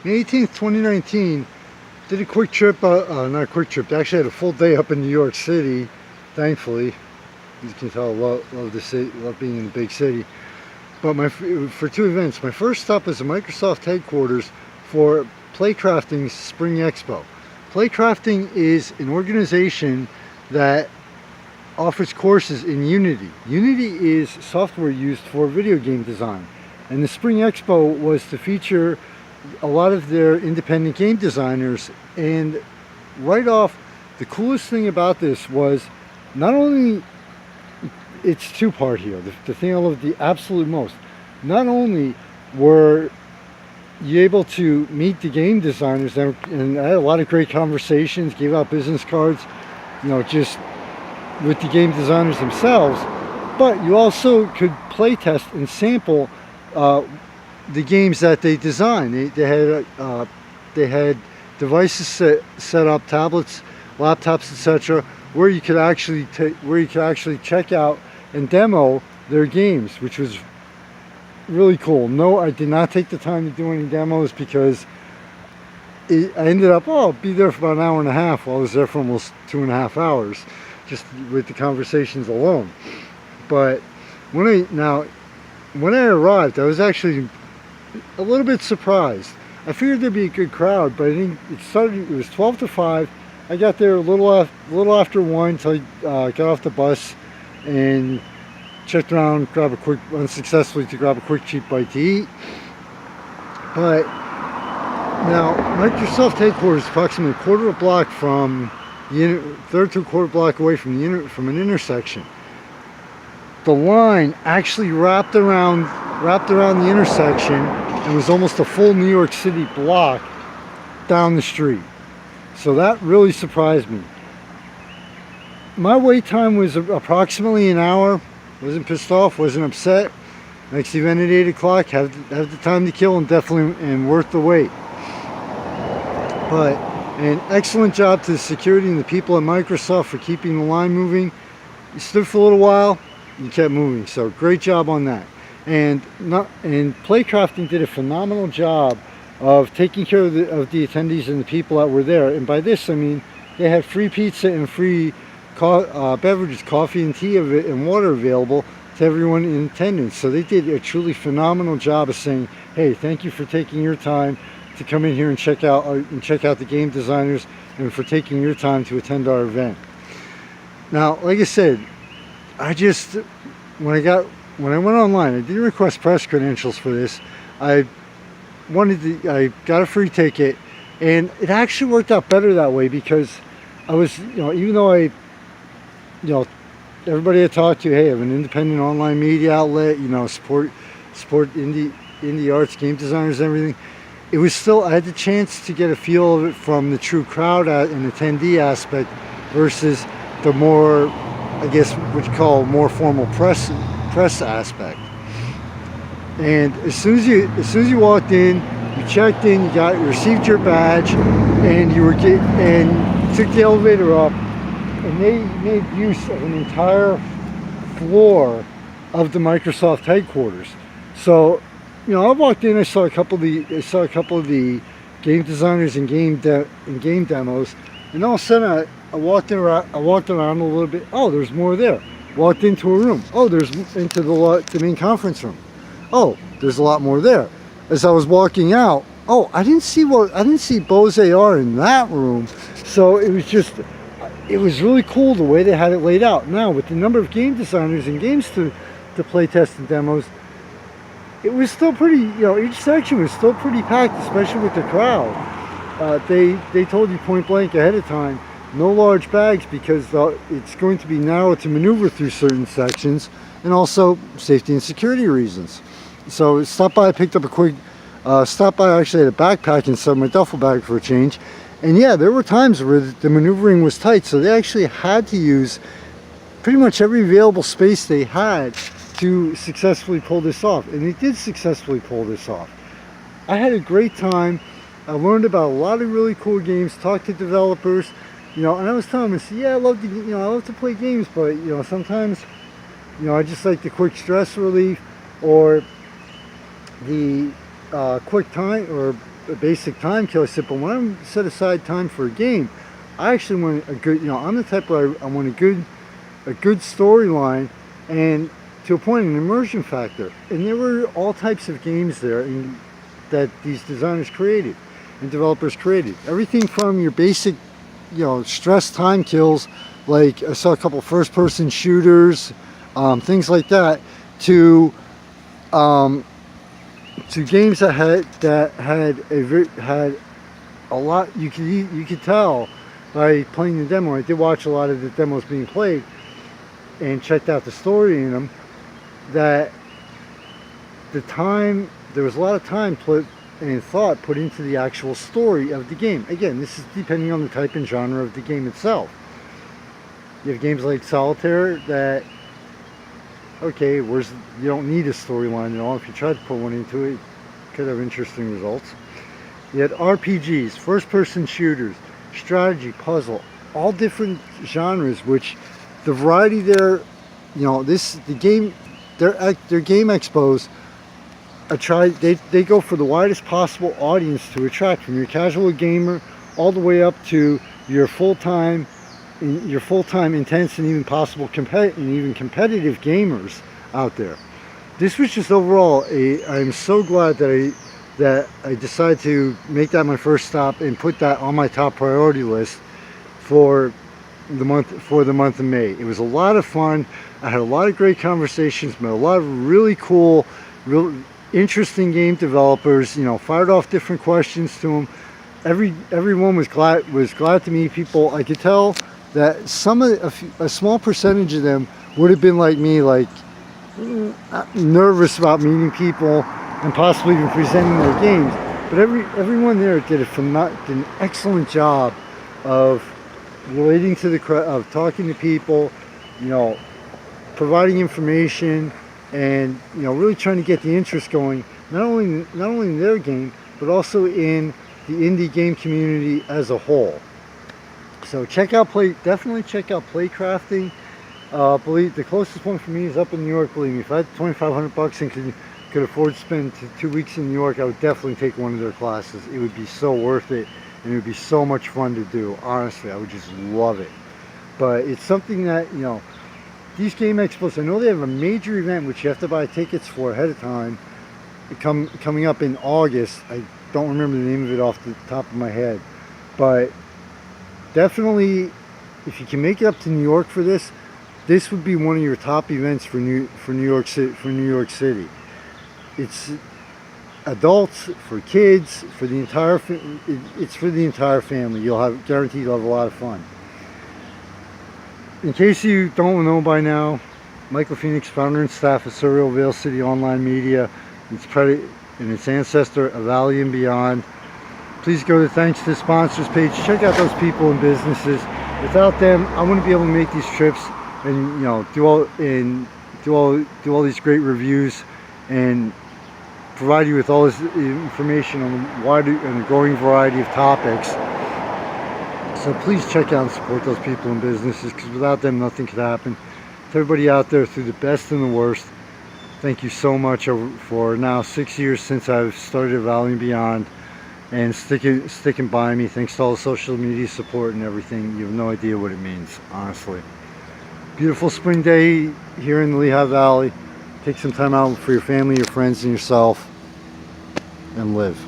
May 18th, 2019, did a quick trip, not a quick trip, actually had a full day up in New York City, thankfully. As you can tell, I love the city, love being in the big city. But for two events. My first stop was the Microsoft headquarters for Playcrafting's Spring Expo. Playcrafting is an organization that offers courses in Unity. Unity is software used for video game design. And the Spring Expo was to feature a lot of their independent game designers. And right off, the coolest thing about this was not only, it's two-part here, the thing I love the absolute most, not only were you able to meet the game designers, and I had a lot of great conversations, gave out business cards, you know, just with the game designers themselves, but you also could play test and sample the games that they designed. They had devices set up, tablets, laptops, etc., where you could actually check out and demo their games, which was really cool. No, I did not take the time to do any demos because I ended up, I'll be there for about an hour and a half. Well, I was there for almost 2.5 hours just with the conversations alone. But when I arrived, I was actually a little bit surprised. I figured there'd be a good crowd, but I think it was 12 to 5. I got there a little after 1 until I got off the bus and checked around, unsuccessfully to grab a quick cheap bite to eat. But now Microsoft headquarters is approximately a quarter of a block from the third to a quarter block away from an intersection. The line actually wrapped around the intersection and was almost a full New York City block down the street. So that really surprised me. My wait time was approximately an hour. Wasn't pissed off, wasn't upset. Next event at 8 o'clock, have the time to kill, and definitely worth the wait. But an excellent job to the security and the people at Microsoft for keeping the line moving. You stood for a little while, you kept moving, so great job on that. And Playcrafting did a phenomenal job of taking care of the attendees and the people that were there. And by this I mean they had free pizza and free beverages, coffee and tea and water available to everyone in attendance. So they did a truly phenomenal job of saying, hey, thank you for taking your time to come in here and check out the game designers, and for taking your time to attend our event. Now, like I said, when I went online, I didn't request press credentials for this. I got a free ticket, and it actually worked out better that way because I was, even though everybody I talked to, hey, I have an independent online media outlet, support indie arts, game designers, and everything. It was still, I had the chance to get a feel of it from the true crowd and attendee aspect versus the more, I guess, what you call more formal press aspect. And as soon as you walked in, you checked in, you received your badge, and you took the elevator up. And they made use of an entire floor of the Microsoft headquarters. So, I walked in, I saw a couple of the game designers and game demos, and all of a sudden I walked around a little bit. Oh, there's more there. Walked into a room. Oh, there's into the main conference room. Oh, there's a lot more there. As I was walking out, oh, I didn't see Bose AR in that room. So it was really cool the way they had it laid out. Now, with the number of game designers and games to play test and demos, it was still pretty, each section was still pretty packed, especially with the crowd. They told you point blank ahead of time, no large bags because it's going to be narrow to maneuver through certain sections, and also safety and security reasons. So stopped by, picked up I actually had a backpack inside my duffel bag for a change. And yeah, there were times where the maneuvering was tight, so they actually had to use pretty much every available space they had to successfully pull this off. And they did successfully pull this off. I had a great time. I learned about a lot of really cool games, talked to developers, and I was telling them, yeah, I love to play games, but sometimes, I just like the quick stress relief or the quick time or a basic time kill. I said, but when I set aside time for a game, I actually want a good, I'm the type where I want a good storyline and to a point an immersion factor. And there were all types of games there that these designers created and developers created. Everything from your basic, stress time kills, like I saw a couple first-person shooters, things like that, to games that had a lot. You could tell by playing the demo. I did watch a lot of the demos being played and checked out the story in them, that there was a lot of time put and thought put into the actual story of the game. Again, this is depending on the type and genre of the game itself. You have games like Solitaire that, okay, you don't need a storyline at all. If you tried to put one into it, you could have interesting results. You had RPGs, first-person shooters, strategy, puzzle, all different genres, which the variety there, their game expos they go for the widest possible audience to attract, from your casual gamer all the way up to your full-time intense and even possible competitive gamers out there. This was just overall I'm so glad that I decided to make that my first stop and put that on my top priority list for the month of May. It was a lot of fun. I had a lot of great conversations, met a lot of really cool, real interesting game developers, fired off different questions to them. Everyone was glad to meet people. I could tell that a small percentage of them would have been like me, like nervous about meeting people and possibly even presenting their games. But everyone there did an excellent job of relating to of talking to people, providing information, and really trying to get the interest going, not only in their game, but also in the indie game community as a whole. So definitely check out Playcrafting. Believe the closest one for me is up in New York. Believe me, if I had $2,500 and could afford to spend 2 weeks in New York, I would definitely take one of their classes. It would be so worth it, and it would be so much fun to do. Honestly, I would just love it. But it's something that, these game expos, I know they have a major event which you have to buy tickets for ahead of time, coming up in August. I don't remember the name of it off the top of my head, but definitely, if you can make it up to New York for this would be one of your top events for New York City. It's adults, for kids, for the entire it's for the entire family. Guaranteed you'll have a lot of fun. In case you don't know by now, Michael Phoenix, founder and staff of Surreal Vale City Online Media, its credit and its ancestor, A Valley and Beyond. Please go to Thanks to Sponsors page. Check out those people and businesses. Without them, I wouldn't be able to make these trips and do all these great reviews and provide you with all this information on a wide and a growing variety of topics. So please check out and support those people and businesses, because without them nothing could happen. To everybody out there, through the best and the worst, thank you so much for now 6 years since I've started Valley and Beyond, and sticking by me. Thanks to all the social media support and everything. You have no idea what it means, honestly. Beautiful spring day here in the Lehigh Valley. Take some time out for your family, your friends, and yourself, and live.